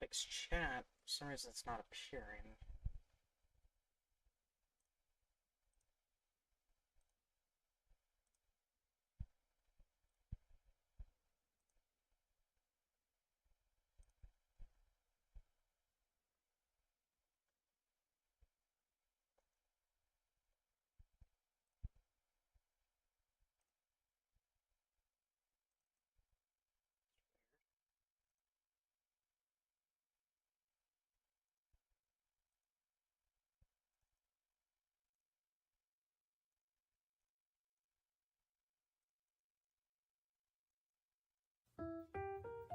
fix chat. For some reason it's not appearing.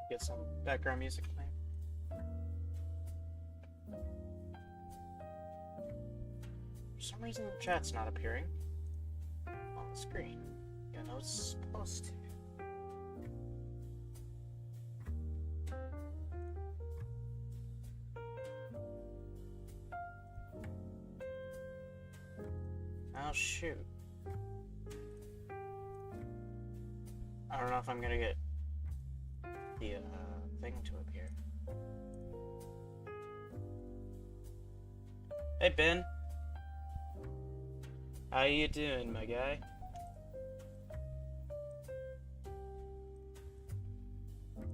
Get some background music playing. For some reason the chat's not appearing on the screen. Yeah, no, it's supposed to. Oh shoot. I don't know if I'm gonna get the thing to appear. Hey Ben, how you doing, my guy?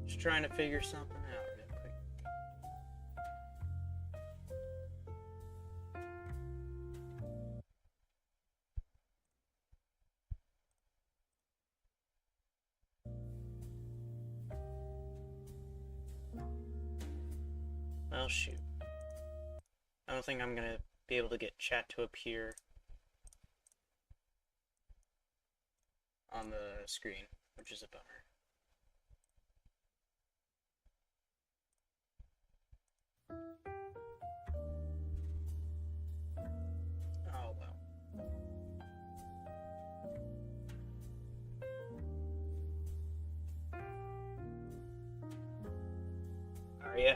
Just trying to figure something out real quick. Well, shoot. I don't think I'm gonna be able to get chat to appear on the screen, which is a bummer. Oh well. Are ya?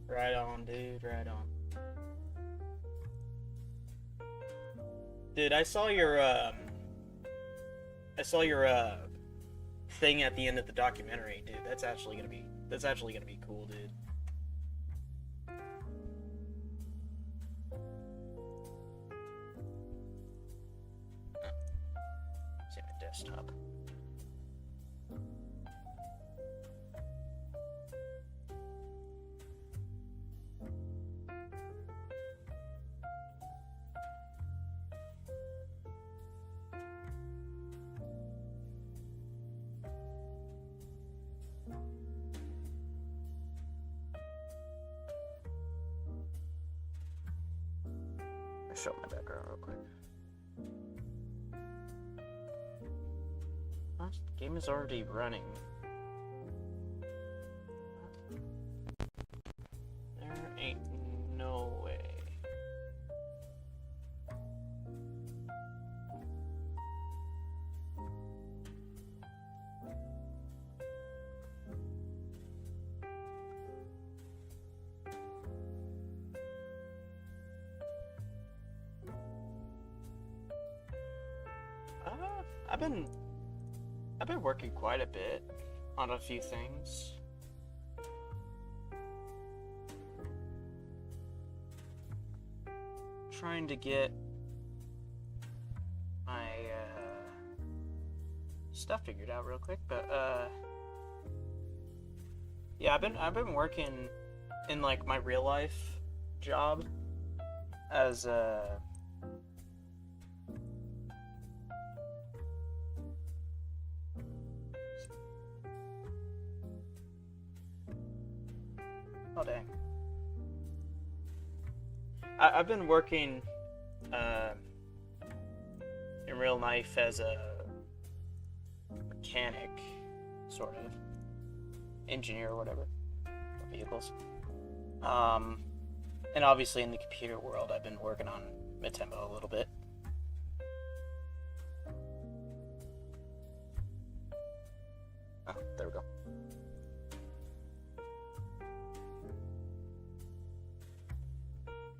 Right on, dude, right on. Dude, I saw your thing at the end of the documentary, dude. That's actually gonna be cool, dude. See my desktop. Show my background real quick. Huh? The game is already running. There ain't no way. I've been working quite a bit on a few things. Trying to get my stuff figured out real quick, but yeah, I've been working in like my real life job as a oh dang. I've been working in real life as a mechanic, sort of engineer or whatever, for vehicles. And obviously in the computer world, I've been working on Matembo a little bit. Oh, there we go.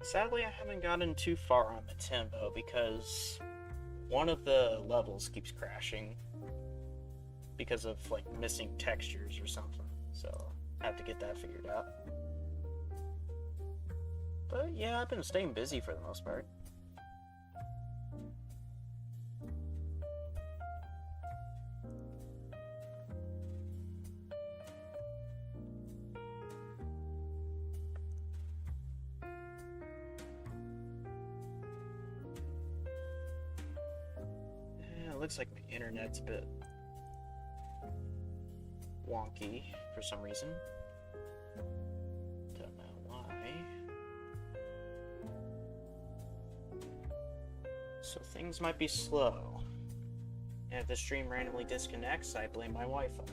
Sadly, I haven't gotten too far on Matembo because one of the levels keeps crashing because of like missing textures or something. So have to get that figured out. But yeah, I've been staying busy for the most part. Yeah, it looks like my internet's a bit wonky for some reason. Don't know why. So things might be slow. And if the stream randomly disconnects, I blame my Wi-Fi.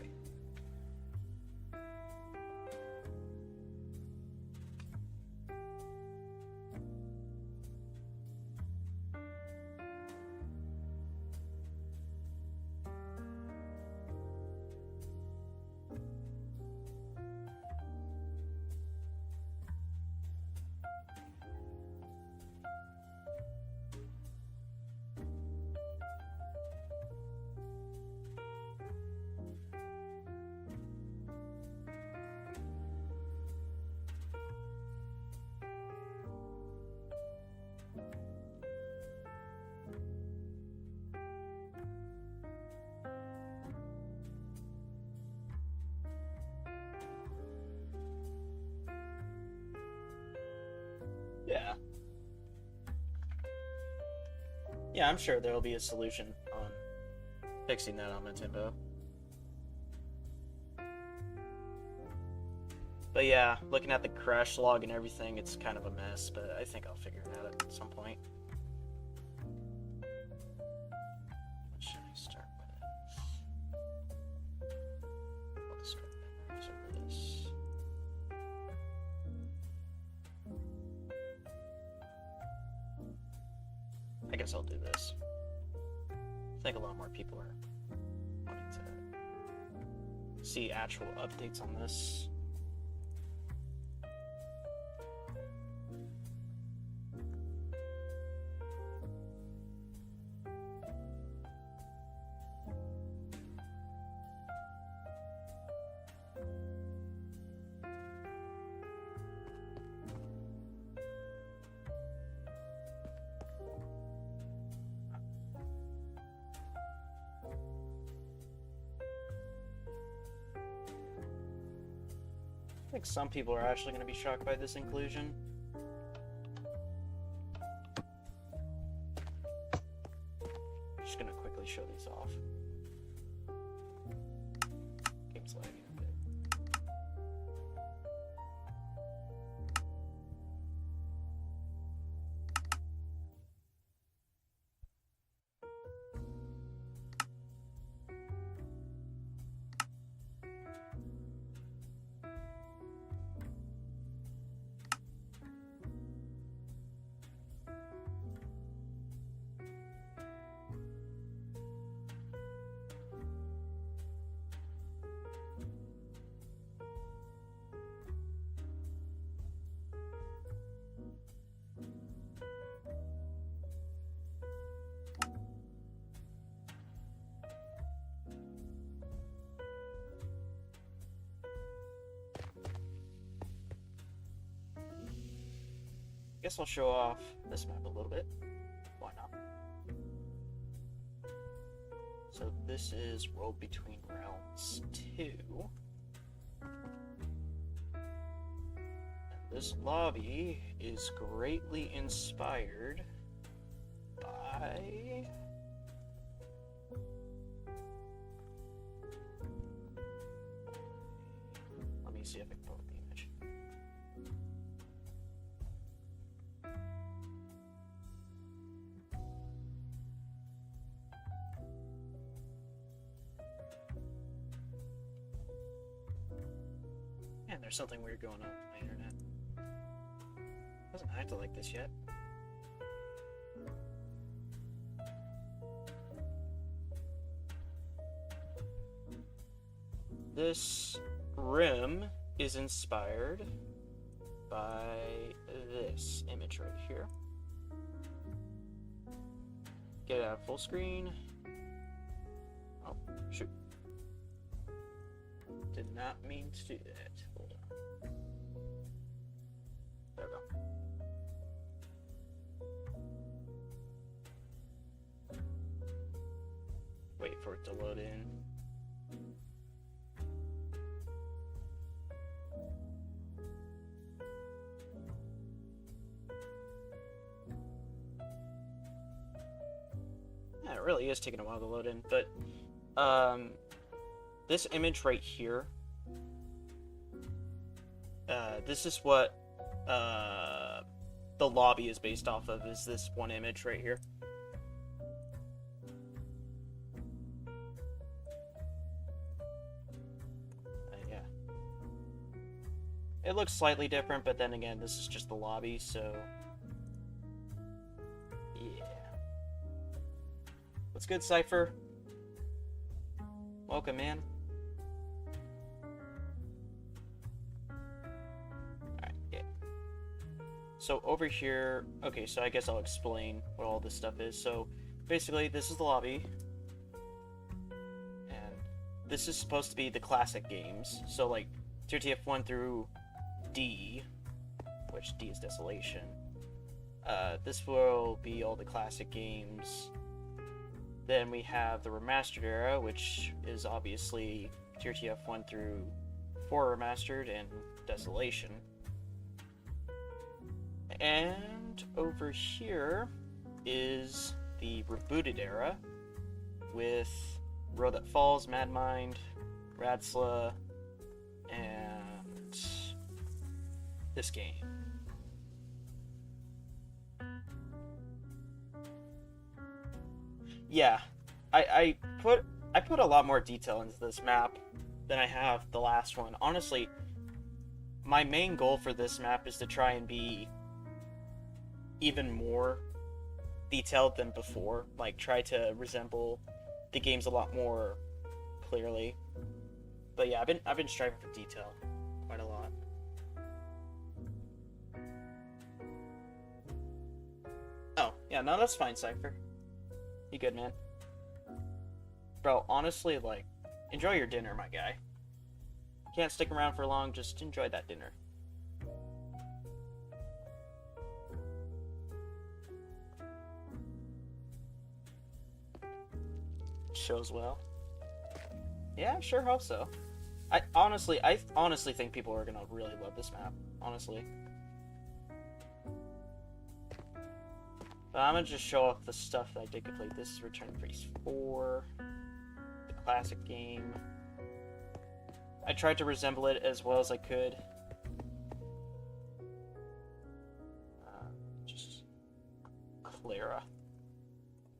Yeah. Yeah, I'm sure there'll be a solution on fixing that on Nintendo. But yeah, looking at the crash log and everything, it's kind of a mess, but I think I'll figure it out at some point. What should I start with? I'll describe memories over this. I guess I'll do this. I think a lot more people are wanting to see actual updates on this. I think some people are actually going to be shocked by this inclusion. Just going to quickly show these off. Game's lagging a bit. Guess I'll show off this map a little bit. Why not? So this is World Between Realms 2. And this lobby is greatly inspired by... Let me see if I can pull up the image. Man, there's something weird going on with my internet. It hasn't acted like this yet. This rim is inspired by this image right here. Get it out full screen. Oh, shoot. Did not mean to do that. Hold on. There we go. Wait for it to load in. Yeah, it really is taking a while to load in, but this image right here, this is what the lobby is based off of, is this one image right here. Yeah. It looks slightly different, but then again, this is just the lobby, so... yeah. What's good, Cypher? Welcome, man. Alright, yeah. So over here, okay, so I guess I'll explain what all this stuff is. So basically, this is the lobby. And this is supposed to be the classic games. So like TRTF 1 through D, which D is Desolation. This will be all the classic games. Then we have the Remastered era, which is obviously TRTF 1 through 4 Remastered and Desolation. And over here is the Rebooted era, with Road That Falls, Mad Mind, Radsla, and this game. Yeah, I put a lot more detail into this map than I have the last one. Honestly, my main goal for this map is to try and be even more detailed than before. Like, try to resemble the games a lot more clearly. But yeah, I've been striving for detail quite a lot. Oh, yeah, no, that's fine, Cypher. You good, man? Bro, honestly, like, enjoy your dinner, my guy. Can't stick around for long, just enjoy that dinner. Shows well. Yeah, sure hope so. I honestly think people are gonna really love this map. Honestly. But I'm gonna just show off the stuff that I did complete. This is Return to Phase 4, the classic game. I tried to resemble it as well as I could. Just Clara.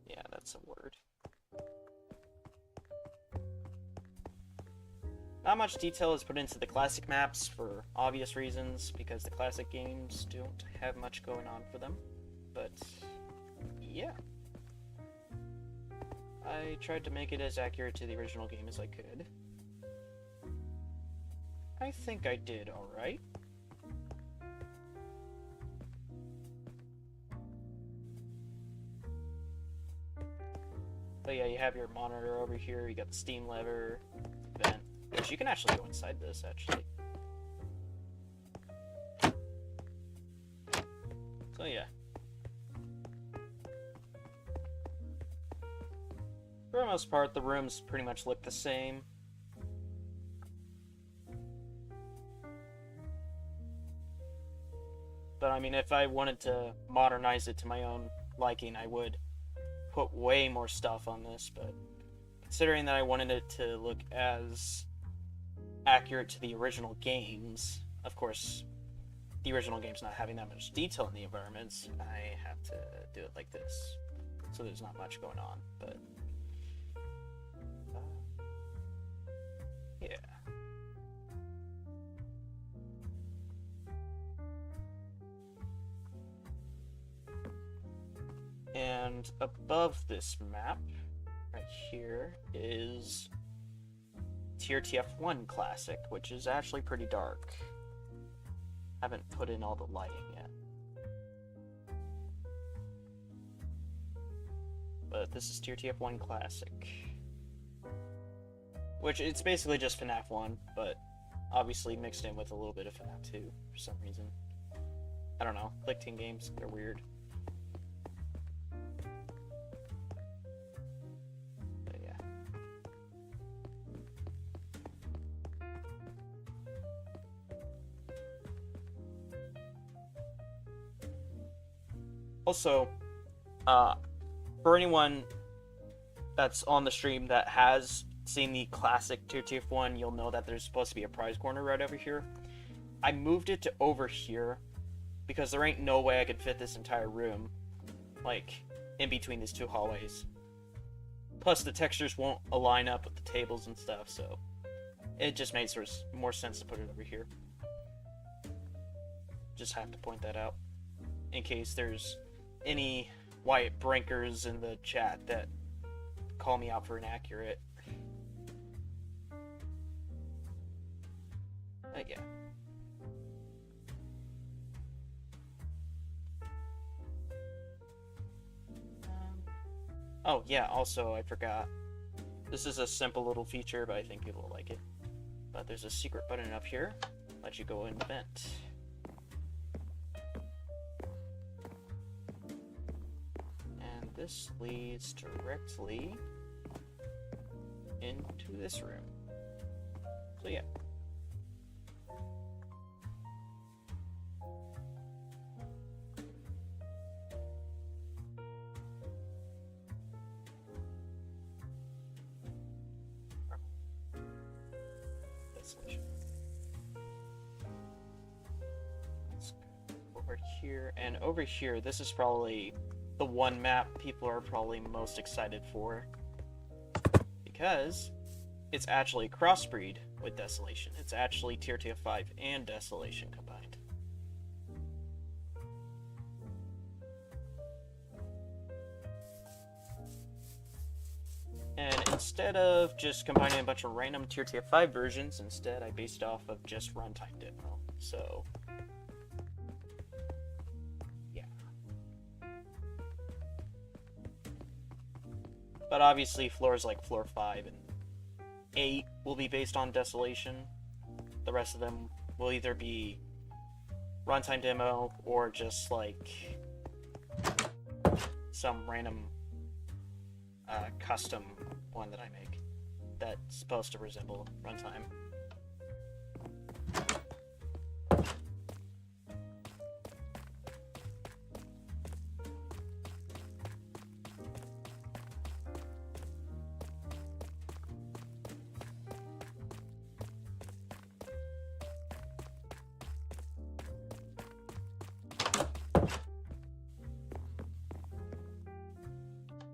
Yeah, that's a word. Not much detail is put into the classic maps for obvious reasons, because the classic games don't have much going on for them. But yeah, I tried to make it as accurate to the original game as I could. I think I did alright. But yeah, you have your monitor over here, you got the Steam lever, vent, which you can actually go inside this, actually. So yeah. For the most part, the rooms pretty much look the same. But I mean, if I wanted to modernize it to my own liking, I would put way more stuff on this, but considering that I wanted it to look as accurate to the original games, of course, the original game's not having that much detail in the environments, I have to do it like this. So there's not much going on, but yeah. And above this map, right here, is TRTF 1 Classic, which is actually pretty dark. Haven't put in all the lighting yet. But this is TRTF 1 Classic. which it's basically just FNAF 1, but obviously mixed in with a little bit of FNAF 2 for some reason. I don't know. Click team games, they're weird. But yeah. Also, for anyone that's on the stream that has seen the classic TRTF 1, you'll know that there's supposed to be a prize corner right over here. I moved it to over here because there ain't no way I could fit this entire room, like, in between these two hallways. Plus, the textures won't align up with the tables and stuff, so it just makes more sense to put it over here. Just have to point that out in case there's any Wyatt Brinkers in the chat that call me out for inaccurate. But yeah. Oh yeah, also I forgot. This is a simple little feature, but I think people will like it. But there's a secret button up here. Let you go in the vent. And this leads directly into this room. So yeah. Let's go over here, and over here, this is probably the one map people are probably most excited for, because it's actually crossbreed with Desolation. It's actually TRTF 5 and Desolation combined. And instead of just combining a bunch of random TRTF 5 versions, instead I based off of just runtime demo. So, yeah. But obviously floors like floor 5 and 8 will be based on Desolation. The rest of them will either be runtime demo or just like some random custom one that I make that's supposed to resemble runtime.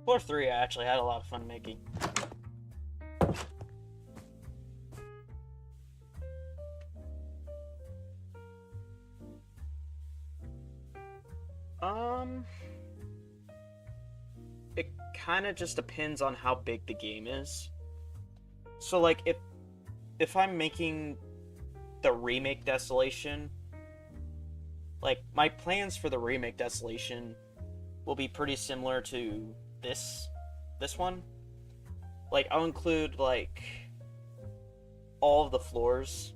Floor 3 I actually had a lot of fun making. It kind of just depends on how big the game is. So like if I'm making the remake Desolation, like my plans for the remake Desolation will be pretty similar to this one. Like I'll include like all of the floors,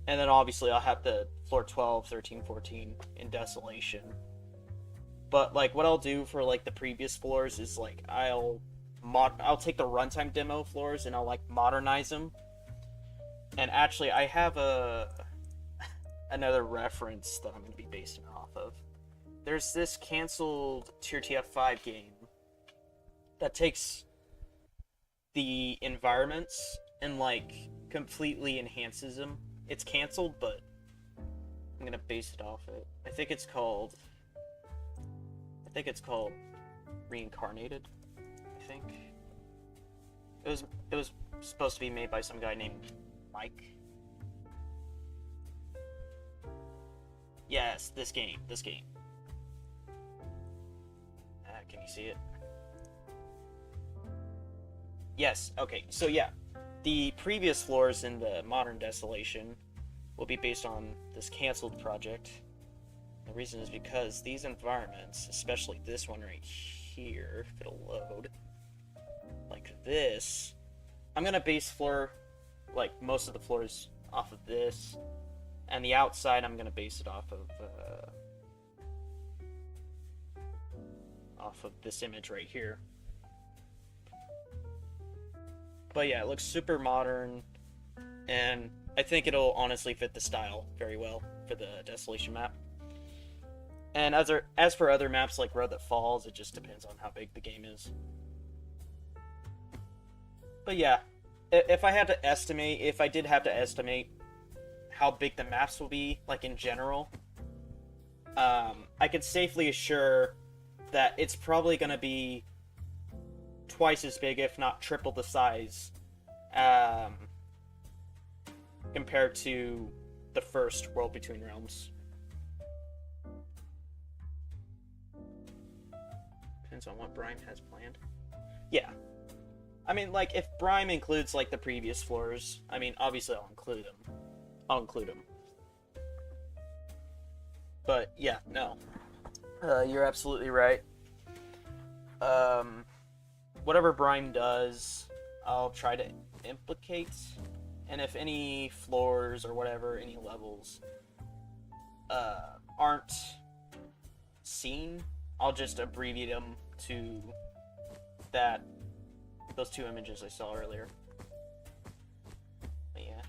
and then obviously I'll have the floor 12, 13, 14 in Desolation. But like what I'll do for like the previous floors is like I'll take the runtime demo floors and I'll like modernize them. And actually I have another reference that I'm going to be basing it off of. There's this canceled TRTF 5 game that takes the environments and like completely enhances them. It's canceled, but I'm gonna base it off it. I think it's called Reincarnated. I think it was supposed to be made by some guy named Mike. Yes, this game. Can you see it? Yes, okay, so yeah. The previous floors in the modern Desolation will be based on this canceled project. The reason is because these environments, especially this one right here, if it'll load, like this, I'm gonna base floor, like, most of the floors off of this, and the outside I'm gonna base it off of this image right here. But yeah, it looks super modern, and I think it'll honestly fit the style very well for the Desolation map. And as for other maps like Road That Falls, it just depends on how big the game is. But yeah, if I did have to estimate how big the maps will be, like in general, I could safely assure that it's probably going to be twice as big, if not triple the size, compared to the first World Between Realms. Depends on what Brime has planned. Yeah. I mean, like, if Brime includes, like, the previous floors, I mean, obviously I'll include them. But, yeah, no. You're absolutely right. Whatever Brime does, I'll try to implicate. And if any floors or whatever, any levels, aren't seen, I'll just abbreviate them to those two images I saw earlier. But yeah,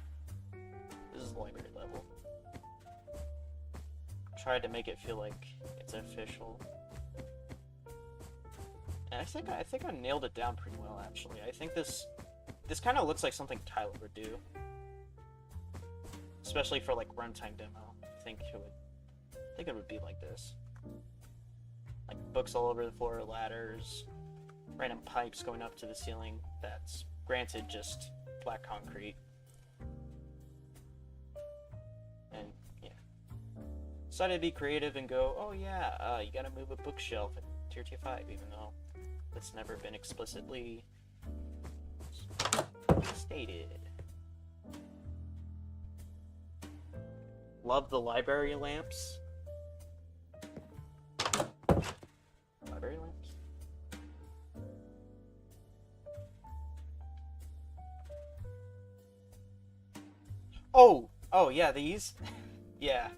this is the library level. Tried to make it feel like it's official. And I think I nailed it down pretty well, actually. I think this kind of looks like something Tyler would do, especially for like runtime demo. I think it would be like this, like books all over the floor, ladders, random pipes going up to the ceiling. That's granted just black concrete, and yeah, decided to be creative and go, oh yeah, you gotta move a bookshelf in TRTF 5, even though that's never been explicitly stated. Love the library lamps. Library lamps? Oh yeah, these? Yeah.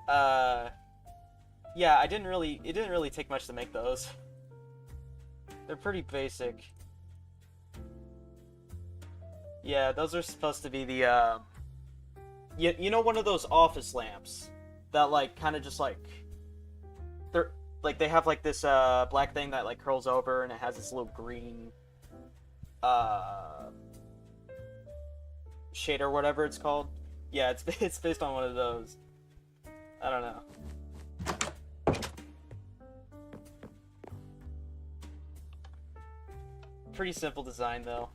Yeah, it didn't really take much to make those. They're pretty basic. Yeah, those are supposed to be the, you know, one of those office lamps that, like, kind of just, like, they're, like, they have, like, this, black thing that, like, curls over, and it has this little green, shade or whatever it's called. Yeah, it's based on one of those. I don't know. Pretty simple design, though.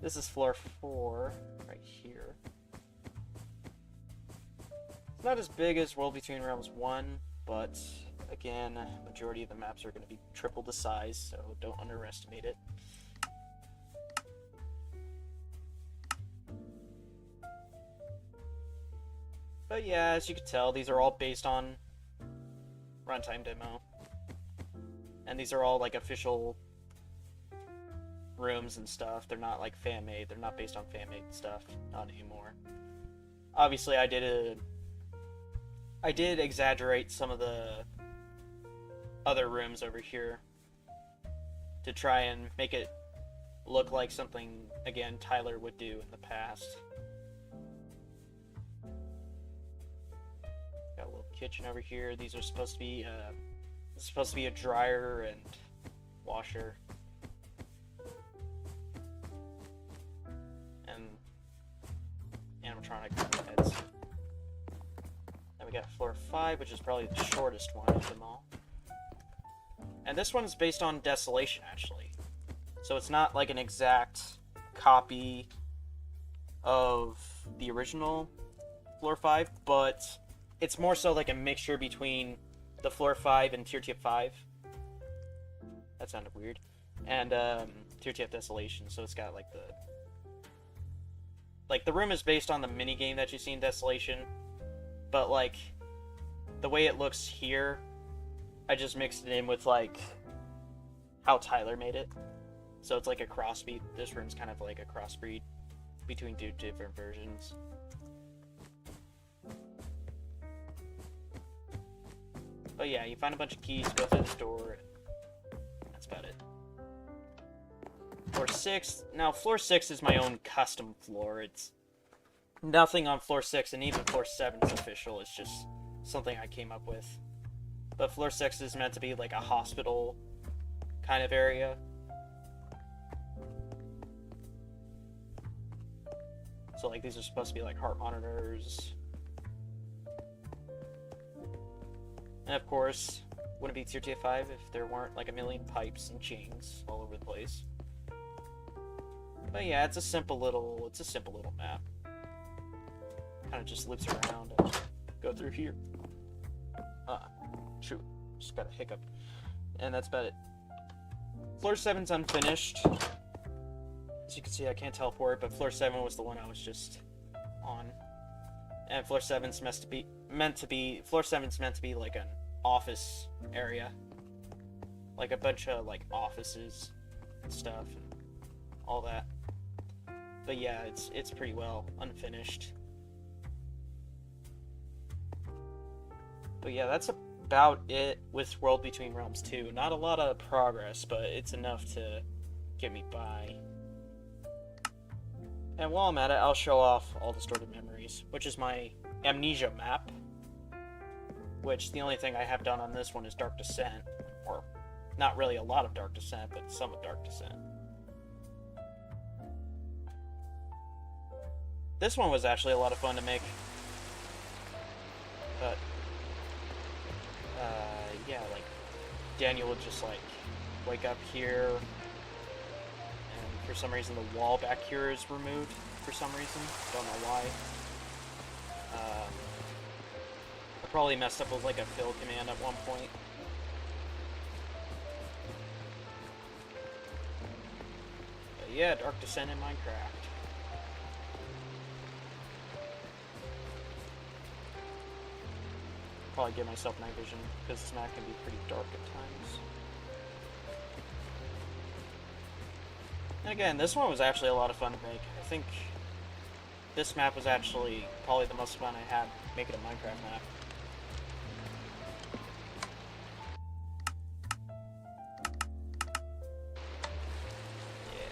This is floor 4, right here. It's not as big as World Between Realms 1, but again, majority of the maps are going to be triple the size, so don't underestimate it. But yeah, as you can tell, these are all based on runtime demo. And these are all, like, official rooms and stuff. They're not, like, fan-made. They're not based on fan-made stuff. Not anymore. Obviously, I did exaggerate some of the other rooms over here to try and make it look like something, again, Tyler would do in the past. Got a little kitchen over here. These are supposed to be, a dryer and washer. And animatronic heads. Then we got floor 5, which is probably the shortest one of them all. And this one's based on Desolation, actually. So it's not like an exact copy of the original floor 5, but it's more so like a mixture between the floor 5 and TRTF 5. That sounded weird. And TRTF Desolation, so it's got like the room is based on the minigame that you see in Desolation, but like the way it looks here, I just mixed it in with like how Tyler made it. So it's like a crossbreed. This room's kind of like a crossbreed between two different versions. But yeah, you find a bunch of keys, go through the door, and that's about it. Floor 6. Now, floor 6 is my own custom floor. It's nothing on floor 6, and even floor 7 is official. It's just something I came up with. But floor 6 is meant to be like a hospital kind of area. So, like, these are supposed to be like heart monitors. And of course, wouldn't be TRTF 5 if there weren't like a million pipes and chains all over the place. But yeah, it's a simple little map. Kind of just loops around and go through here. Shoot, just got a hiccup. And that's about it. Floor 7's unfinished. As you can see, I can't teleport, but floor 7 was the one I was just on. And floor 7's meant to be like an office area, like a bunch of like offices and stuff and all that. But yeah, it's pretty well unfinished. But yeah, that's about it with World Between Realms 2. Not a lot of progress, but it's enough to get me by. And while I'm at it, I'll show off all the stored memories, which is my Amnesia map, which the only thing I have done on this one is Dark Descent, or not really a lot of Dark Descent, but some of Dark Descent. This one was actually a lot of fun to make, but yeah, like Daniel would just like wake up here, and for some reason the wall back here is removed for some reason, don't know why. I probably messed up with like a fill command at one point. But yeah, Dark Descent in Minecraft. Probably give myself night vision because this map can be pretty dark at times. And again, this one was actually a lot of fun to make. I think this map was actually probably the most fun I had making a Minecraft map. Yeah.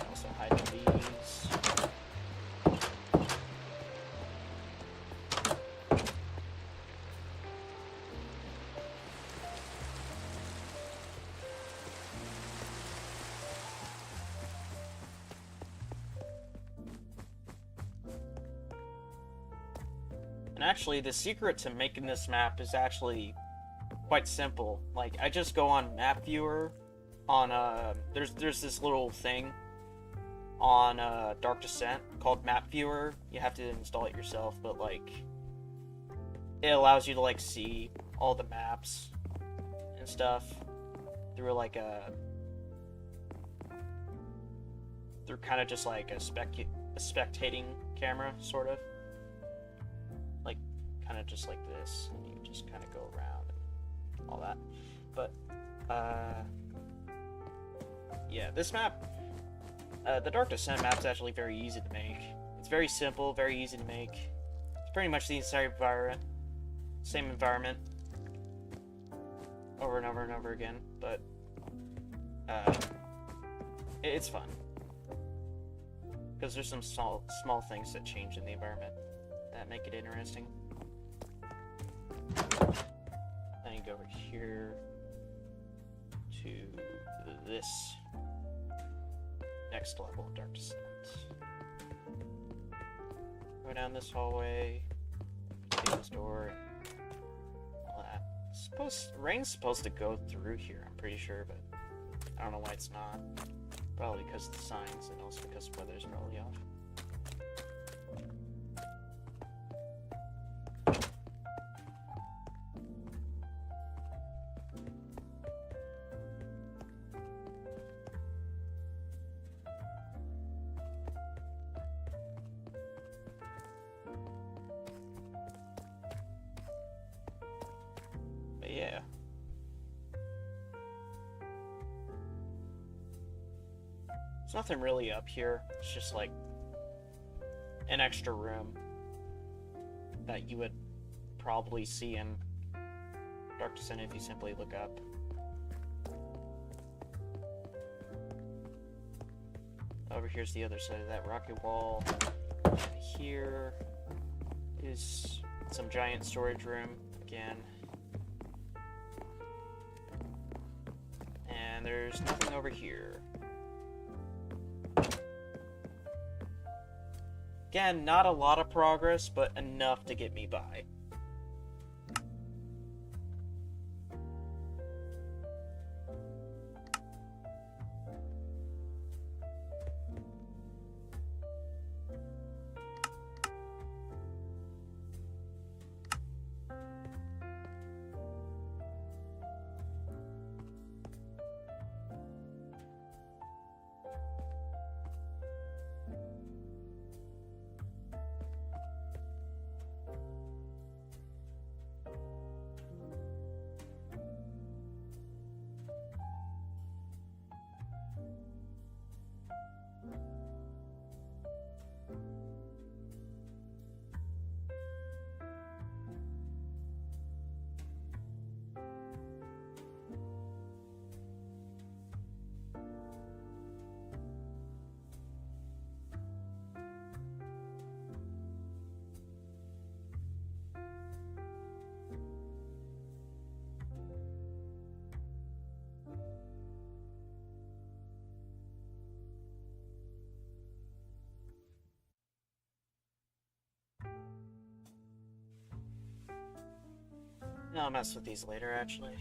Also hide these. And actually, the secret to making this map is actually quite simple. Like, I just go on Map Viewer, on, there's this little thing on, Dark Descent called Map Viewer. You have to install it yourself, but, like, it allows you to, like, see all the maps and stuff through, like, through kind of just, like, a spectating camera, sort of. Like, kind of just like this, and you just kind of go around and all that. But, yeah, this map, the Dark Descent map's actually very easy to make. It's very simple, very easy to make. It's pretty much the entire environment, same environment, over and over and over again, but, it's fun. Because there's some small things that change in the environment that make it interesting. Then you go over here to this next level of Dark Descent. Go down this hallway, take this door, all that. Rain's supposed to go through here, I'm pretty sure, but I don't know why it's not. Probably because of the signs, and also because the weather's probably off. There's nothing really up here. It's just like an extra room that you would probably see in Dark Descent if you simply look up. Over here's the other side of that rocket wall. Here is some giant storage room again. And there's nothing over here. Again, not a lot of progress, but enough to get me by. I'll mess with these later, actually.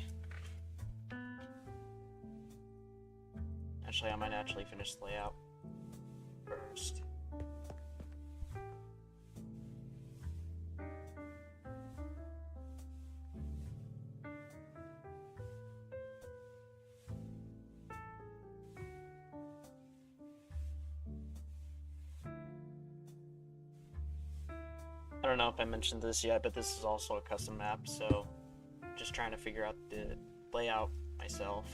Actually, I might actually finish the layout first. I don't know if I mentioned this yet, but this is also a custom map, so just trying to figure out the layout myself.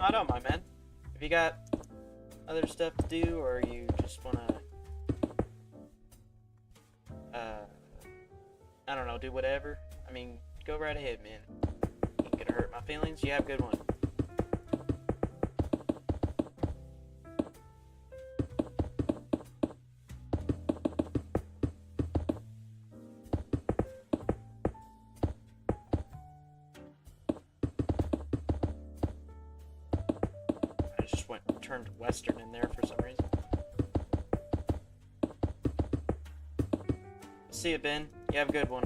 I don't mind, man. If you got other stuff to do, or you just wanna, I don't know, do whatever. I mean, go right ahead, man. Ain't gonna hurt my feelings. You have a good one. I just turned Western in there for some reason. See you, Ben. You have a good one.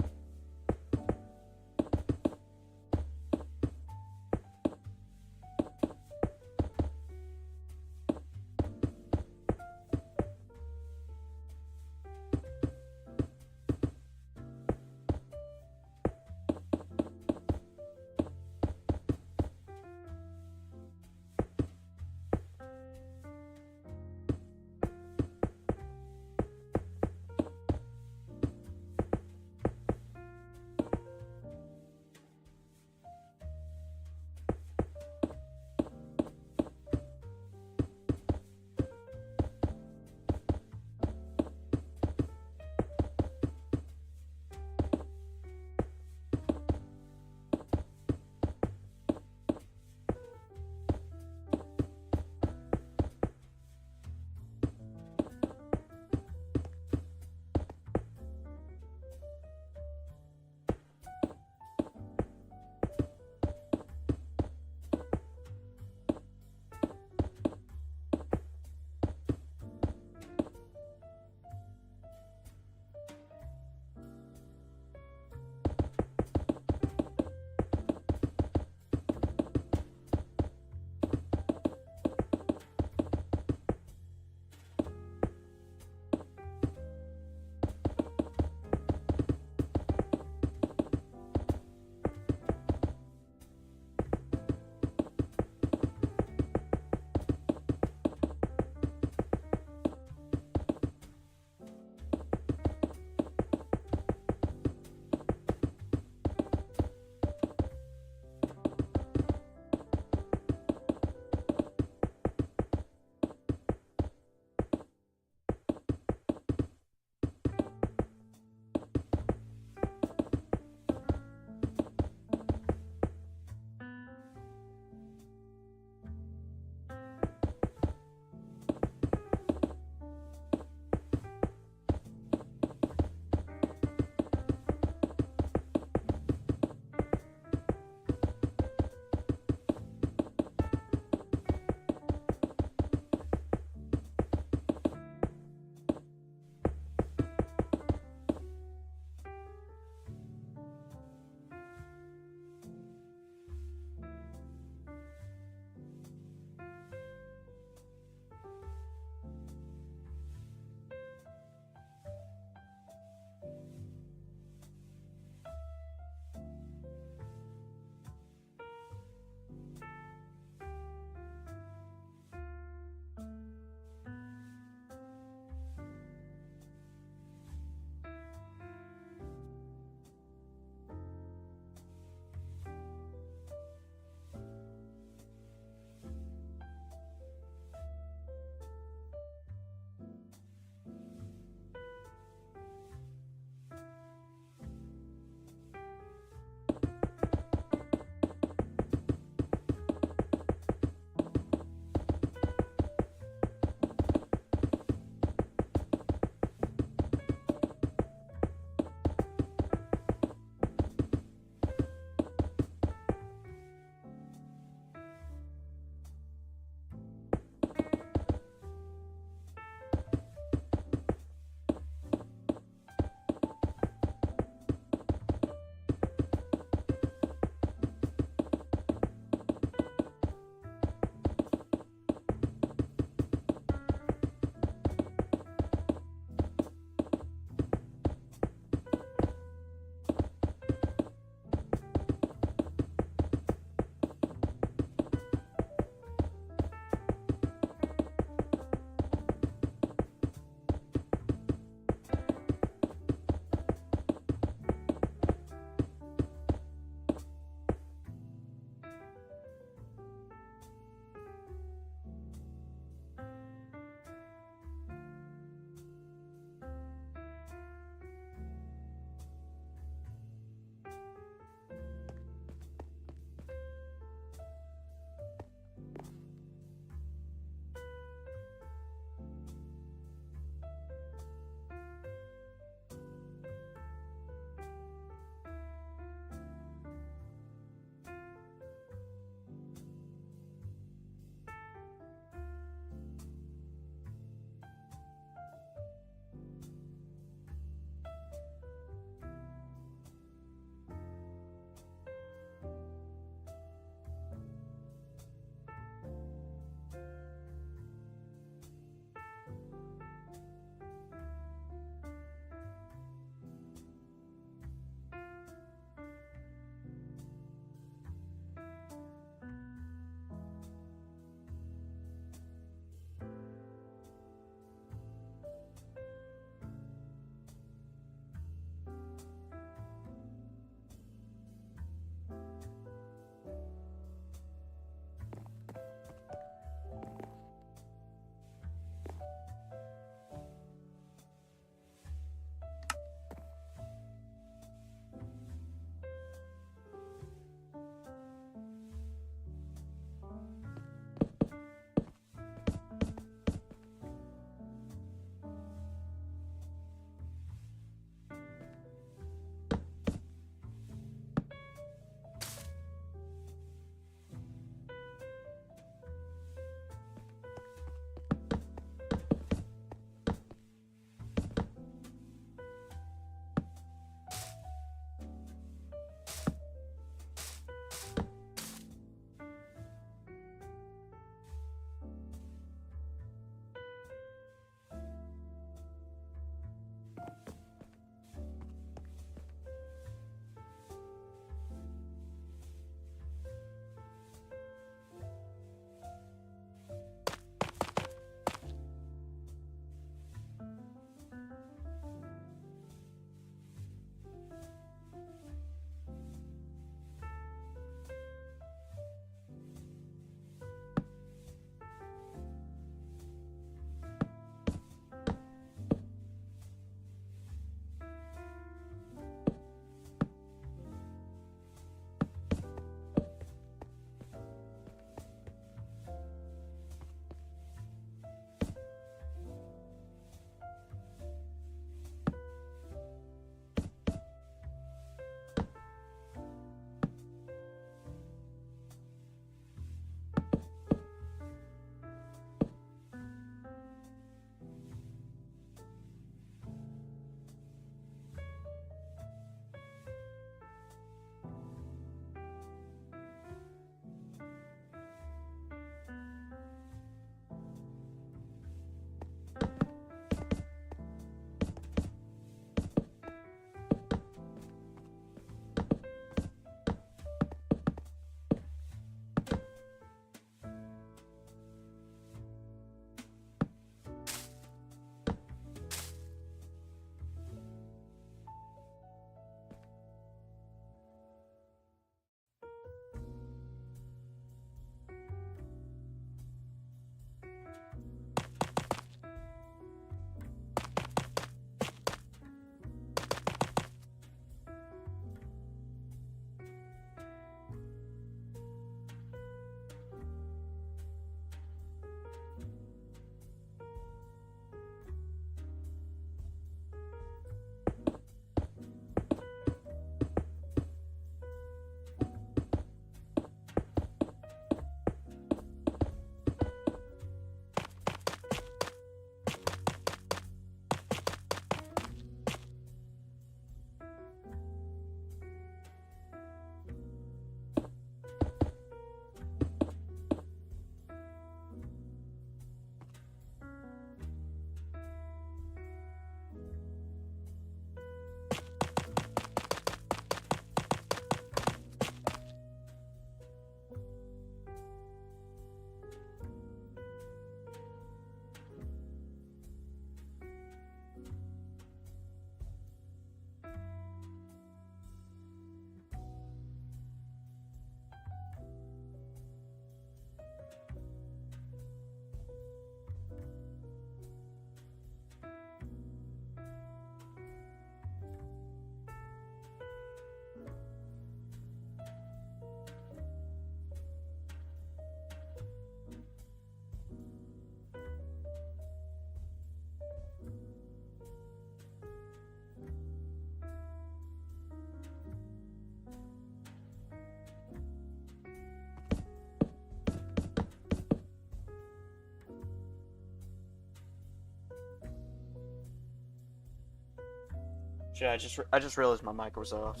Shit, I just realized my mic was off.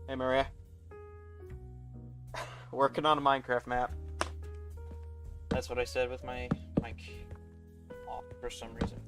Hey Maria. Working on a Minecraft map. That's what I said with my mic off for some reason.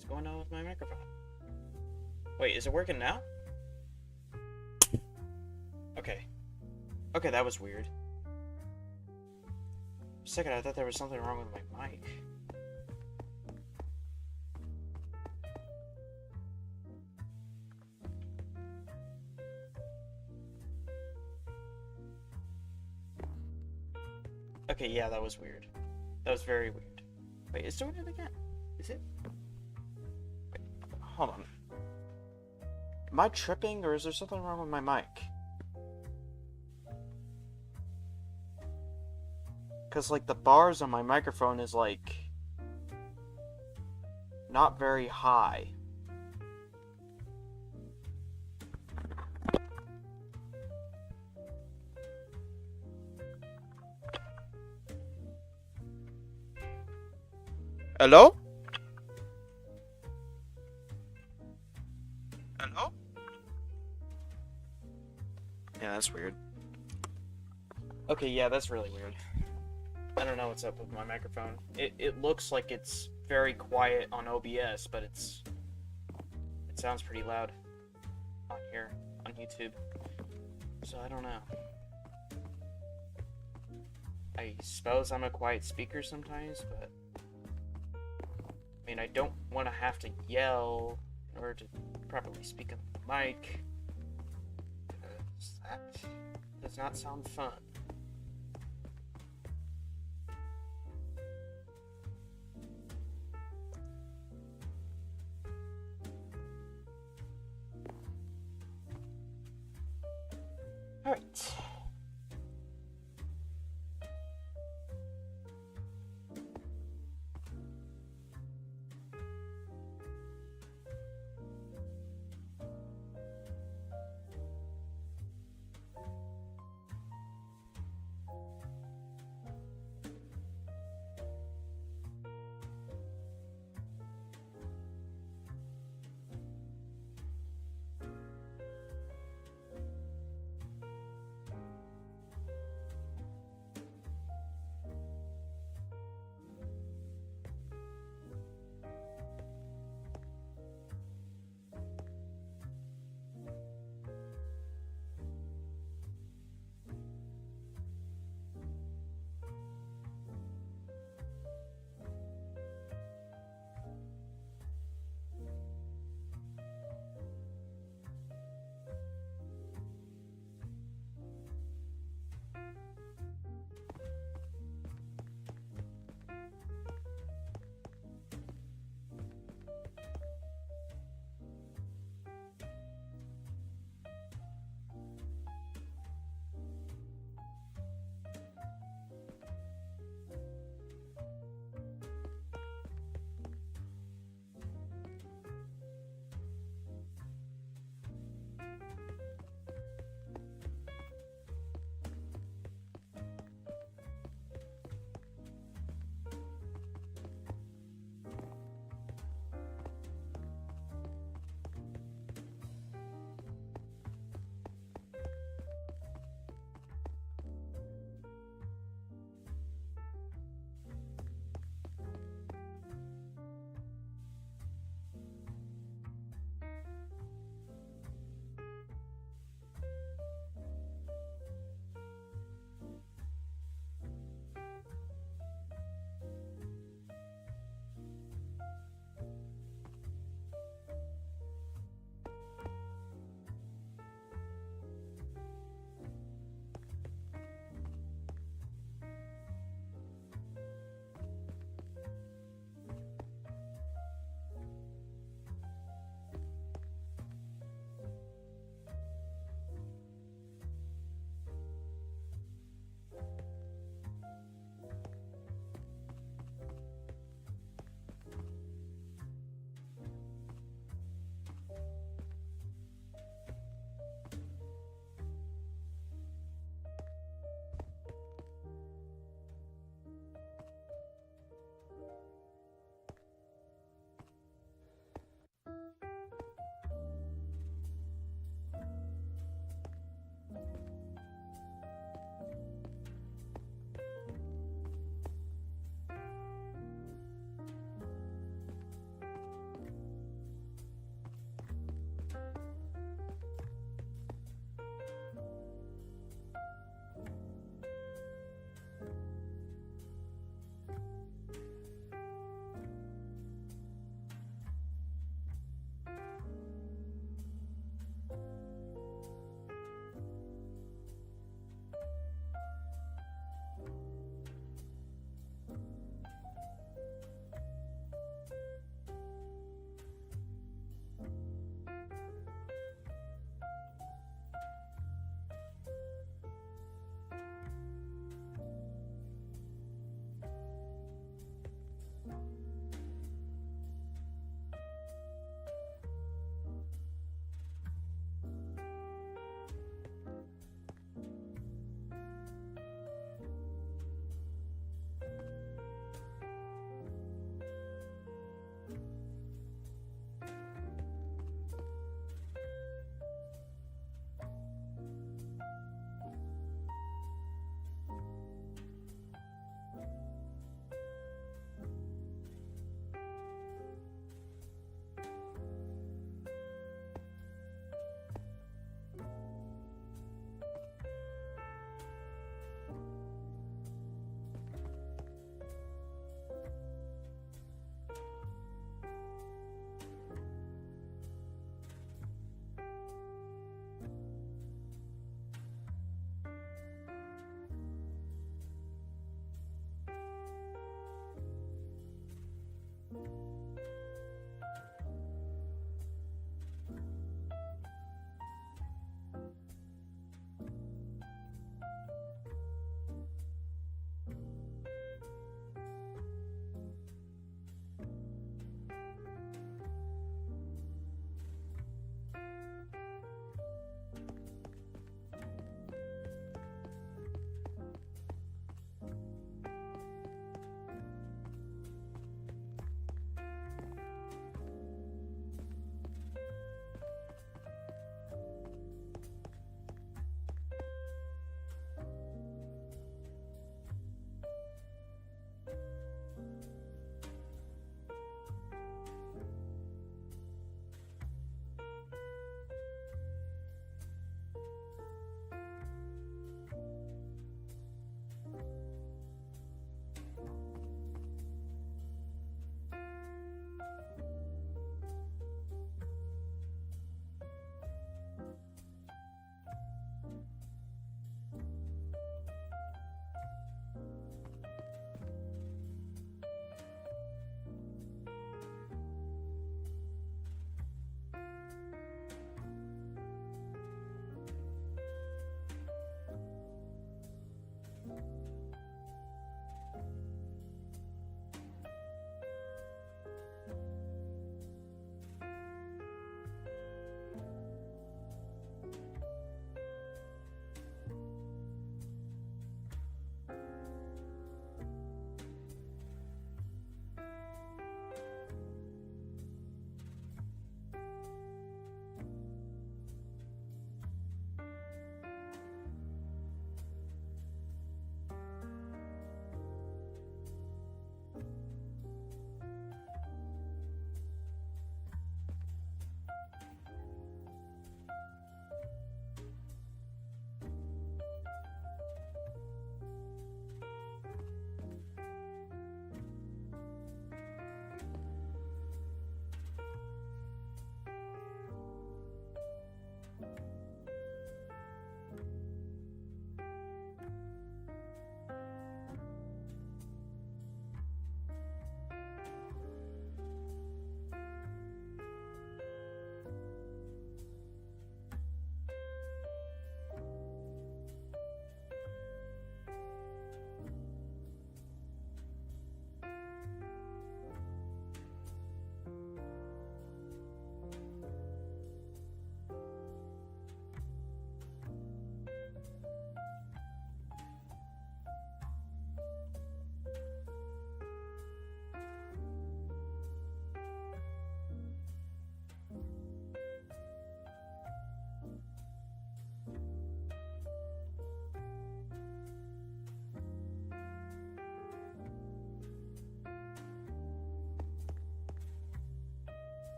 What's going on with my microphone? Wait, is it working now? Okay. Okay, that was weird. For a second, I thought there was something wrong with my mic. Okay, yeah, that was weird. That was very weird. Wait, it's doing it again. Is it? Wait, hold on. Am I tripping, or is there something wrong with my mic? Because, like, the bars on my microphone is, like, not very high. Hello? Hello? Yeah, that's weird. Okay, yeah, that's really weird. I don't know what's up with my microphone. It looks like it's very quiet on OBS, but it sounds pretty loud on here, on YouTube. So I don't know. I suppose I'm a quiet speaker sometimes, but I mean, I don't want to have to yell in order to properly speak on the mic, because that does not sound fun. Alright.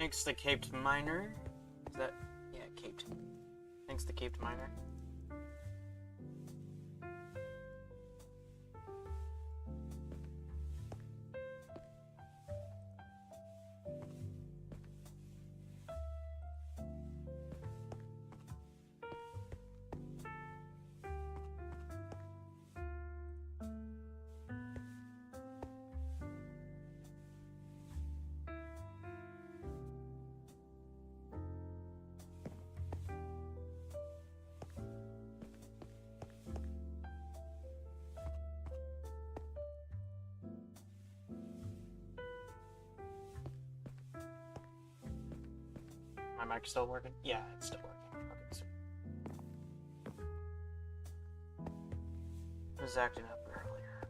Thanks to Caped Miner. Is that... Yeah, Caped. Thanks to Caped Miner. My mic's still working? Yeah, it's still working. Okay, so it was acting up earlier.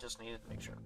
Just needed to make sure.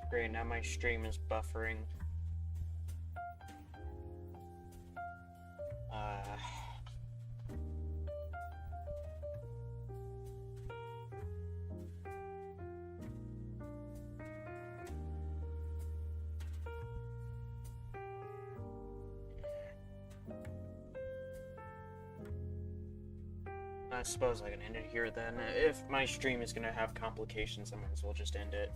Great, now my stream is buffering. I suppose I can end it here then. If my stream is gonna have complications, I might as well just end it.